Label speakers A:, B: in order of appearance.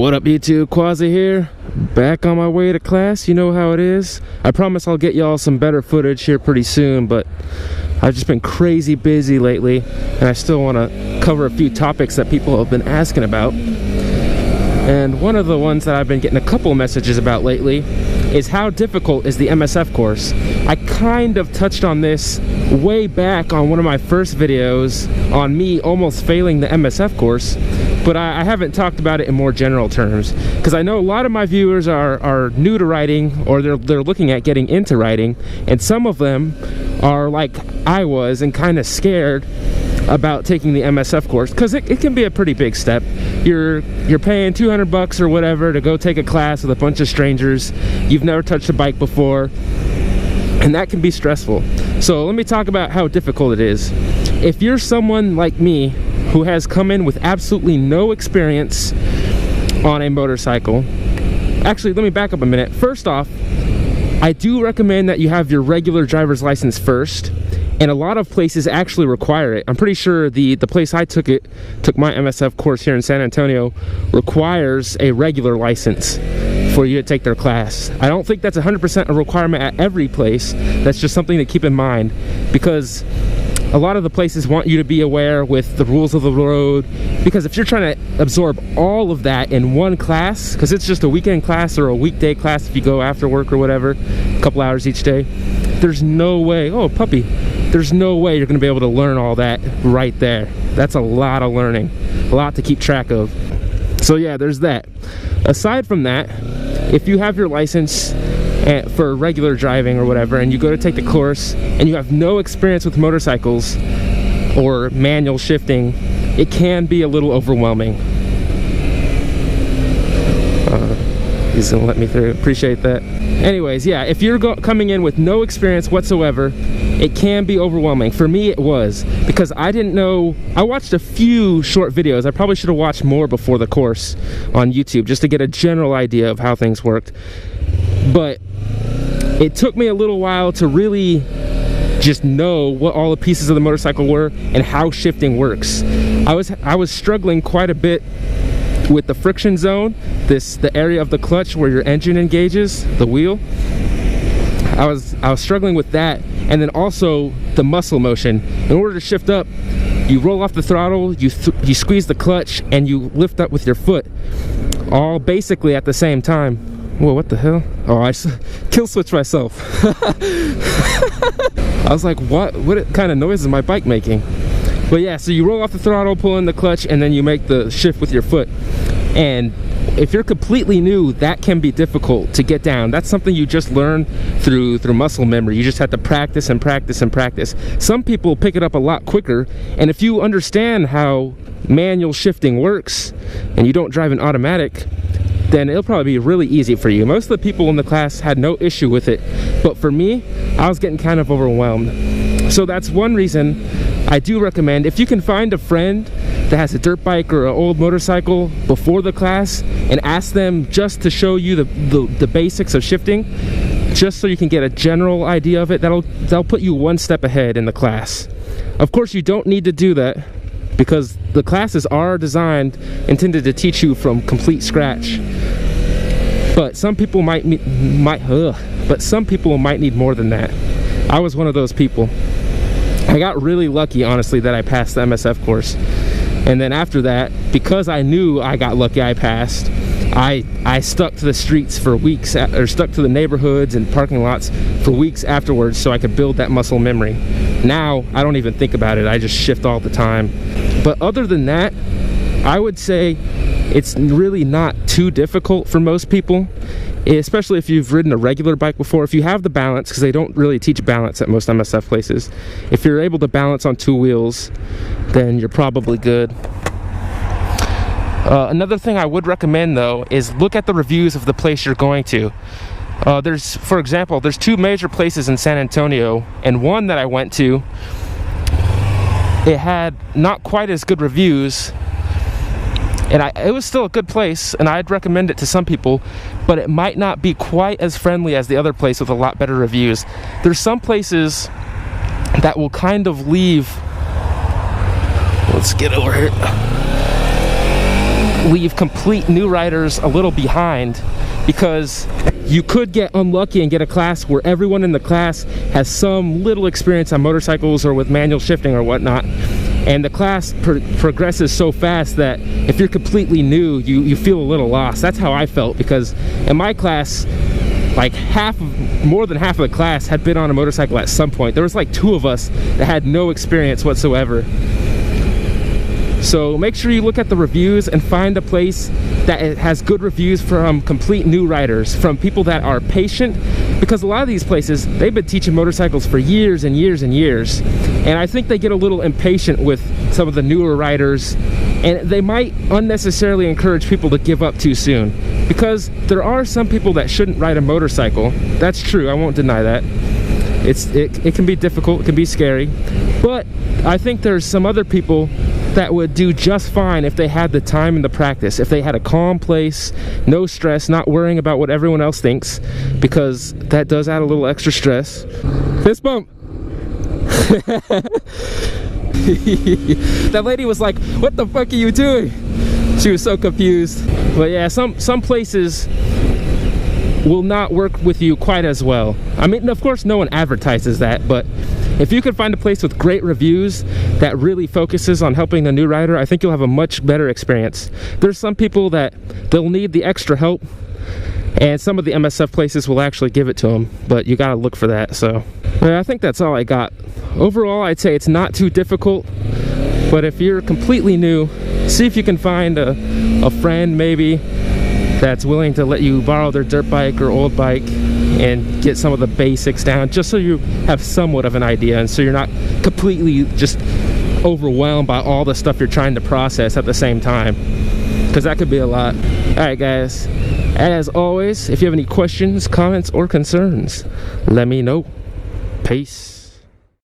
A: What up YouTube, Quasi here, back on my way to class. You know how it is. I promise I'll get y'all some better footage here pretty soon, but I've just been crazy busy lately and I still want to cover a few topics that people have been asking about. And one of the ones that I've been getting a couple messages about lately is how difficult is the MSF course. I kind of touched on this way back on one of my first videos on me almost failing the MSF course, but I haven't talked about it in more general terms because I know a lot of my viewers are new to writing, or they're looking at getting into writing, and some of them are like I was and kind of scared about taking the MSF course because it can be a pretty big step. You're paying $200 or whatever to go take a class with a bunch of strangers. You've never touched a bike before, and that can be stressful. So let me talk about how difficult it is. If you're someone like me who has come in with absolutely no experience on a motorcycle, actually let me back up a minute. First off, I do recommend that you have your regular driver's license first, and a lot of places actually require it. I'm pretty sure the place I took my MSF course here in San Antonio requires a regular license for you to take their class. I don't think that's 100% a requirement at every place. That's just something to keep in mind, because a lot of the places want you to be aware with the rules of the road, because if you're trying to absorb all of that in one class, because it's just a weekend class or a weekday class if you go after work or whatever, a couple hours each day, there's no way, oh puppy, there's no way you're going to be able to learn all that right there. That's a lot of learning, a lot to keep track of. So yeah, there's that. Aside from that, if you have your license for regular driving or whatever, and you go to take the course and you have no experience with motorcycles or manual shifting, it can be a little overwhelming. He's gonna let me through, appreciate that. Anyways, yeah, if you're coming in with no experience whatsoever, it can be overwhelming. For me it was, because I didn't know. I watched a few short videos. I probably should have watched more before the course on YouTube just to get a general idea of how things worked, but it took me a little while to really just know what all the pieces of the motorcycle were and how shifting works. I was struggling quite a bit with the friction zone, the area of the clutch where your engine engages the wheel. I was struggling with that, and then also the muscle motion. In order to shift up, you roll off the throttle, you squeeze the clutch, and you lift up with your foot, all basically at the same time. Whoa, what the hell? Oh, I kill switched myself. I was like, what kind of noise is my bike making? But yeah, so you roll off the throttle, pull in the clutch, and then you make the shift with your foot. And if you're completely new, that can be difficult to get down. That's something you just learn through muscle memory. You just have to practice and practice and practice. Some people pick it up a lot quicker, and if you understand how manual shifting works and you don't drive an automatic, then it'll probably be really easy for you. Most of the people in the class had no issue with it, but for me, I was getting kind of overwhelmed. So that's one reason I do recommend, if you can find a friend that has a dirt bike or an old motorcycle before the class, and ask them just to show you the basics of shifting, just so you can get a general idea of it. That'll put you one step ahead in the class. Of course, you don't need to do that, because the classes are intended to teach you from complete scratch. But some people might need more than that. I was one of those people. I got really lucky, honestly, that I passed the MSF course. And then after that, because I knew I got lucky I passed, I stuck to the streets for weeks, or stuck to the neighborhoods and parking lots for weeks afterwards, so I could build that muscle memory. Now, I don't even think about it. I just shift all the time. But other than that, I would say it's really not too difficult for most people, especially if you've ridden a regular bike before. If you have the balance, because they don't really teach balance at most MSF places. If you're able to balance on two wheels, then you're probably good. Another thing I would recommend though is look at the reviews of the place you're going to. For example, there's two major places in San Antonio, and one that I went to, it had not quite as good reviews, and it was still a good place, and I'd recommend it to some people, but it might not be quite as friendly as the other place with a lot better reviews. There's some places that will kind of leave. Let's get over here. leave complete new riders a little behind, because you could get unlucky and get a class where everyone in the class has some little experience on motorcycles or with manual shifting or whatnot, and the class progresses so fast that if you're completely new, you feel a little lost. That's how I felt, because in my class, like more than half of the class had been on a motorcycle at some point. There was like 2 of us that had no experience whatsoever. So make sure you look at the reviews and find a place that has good reviews from complete new riders, from people that are patient, because a lot of these places, they've been teaching motorcycles for years and years and years, and I think they get a little impatient with some of the newer riders, and they might unnecessarily encourage people to give up too soon, because there are some people that shouldn't ride a motorcycle. That's true, I won't deny that. It can be difficult, it can be scary, but I think there's some other people that would do just fine if they had the time and the practice, if they had a calm place, no stress, not worrying about what everyone else thinks, because that does add a little extra stress. Fist bump! That lady was like, "What the fuck are you doing?" She was so confused. But yeah, some places will not work with you quite as well. I mean, of course no one advertises that, but if you can find a place with great reviews that really focuses on helping the new rider, I think you'll have a much better experience. There's some people that they'll need the extra help, and some of the MSF places will actually give it to them, but you gotta look for that. So yeah, I think that's all I got. Overall, I'd say it's not too difficult, but if you're completely new, see if you can find a friend maybe that's willing to let you borrow their dirt bike or old bike and get some of the basics down, just so you have somewhat of an idea, and so you're not completely just overwhelmed by all the stuff you're trying to process at the same time, because that could be a lot. Alright guys, as always, if you have any questions, comments, or concerns, let me know. Peace.